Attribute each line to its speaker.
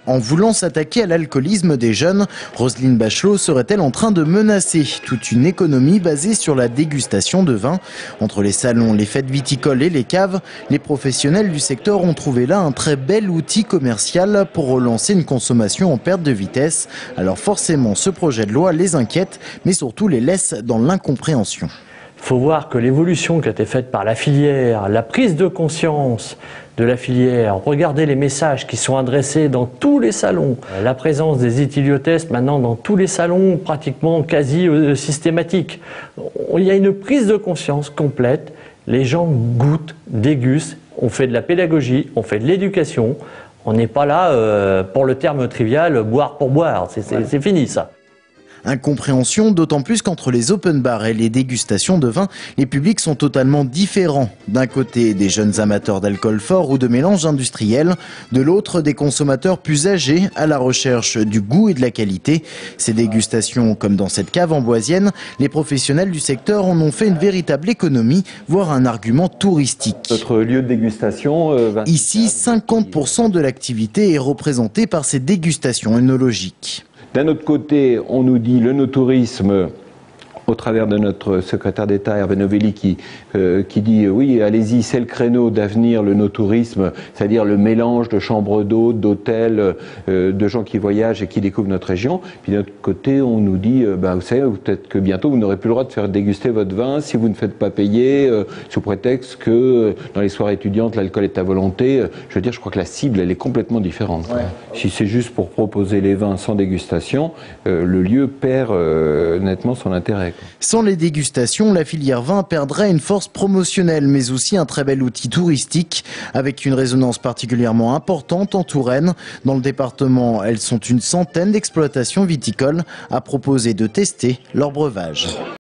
Speaker 1: En voulant s'attaquer à l'alcoolisme des jeunes, Roselyne Bachelot serait-elle en train de menacer toute une économie basée sur la dégustation de vin? Entre les salons, les fêtes viticoles et les caves, les professionnels du secteur ont trouvé là un très bel outil commercial pour relancer une consommation en perte de vitesse. Alors forcément, ce projet de loi les inquiète, mais surtout les laisse dans l'incompréhension.
Speaker 2: Il faut voir que l'évolution qui a été faite par la filière, la prise de conscience de la filière, regardez les messages qui sont adressés dans tous les salons, la présence des éthyliotests maintenant dans tous les salons pratiquement quasi systématique. Il y a une prise de conscience complète, les gens goûtent, dégustent, on fait de la pédagogie, on fait de l'éducation, on n'est pas là pour le terme trivial, boire pour boire, c'est fini ça.
Speaker 1: Incompréhension, d'autant plus qu'entre les open bars et les dégustations de vin, les publics sont totalement différents. D'un côté, des jeunes amateurs d'alcool fort ou de mélange industriel, de l'autre, des consommateurs plus âgés à la recherche du goût et de la qualité. Ces dégustations, comme dans cette cave amboisienne, les professionnels du secteur en ont fait une véritable économie, voire un argument touristique.
Speaker 3: Notre lieu de dégustation...
Speaker 1: Ici, 50% de l'activité est représentée par ces dégustations œnologiques.
Speaker 3: D'un autre côté, on nous dit le no-tourisme, au travers de notre secrétaire d'État Hervé Novelli qui dit oui, allez-y, c'est le créneau d'avenir, le no-tourisme, c'est-à-dire le mélange de chambres d'hôtes, d'hôtels, de gens qui voyagent et qui découvrent notre région. Puis d'un autre côté, on nous dit, vous savez, peut-être que bientôt vous n'aurez plus le droit de faire déguster votre vin si vous ne faites pas payer, sous prétexte que dans les soirées étudiantes, l'alcool est à volonté. Je veux dire, je crois que la cible, elle est complètement différente. Ouais. Si c'est juste pour proposer les vins sans dégustation, le lieu perd nettement son intérêt.
Speaker 1: Sans les dégustations, la filière vin perdrait une force promotionnelle, mais aussi un très bel outil touristique, avec une résonance particulièrement importante en Touraine. Dans le département, elles sont une centaine d'exploitations viticoles à proposer de tester leur breuvage.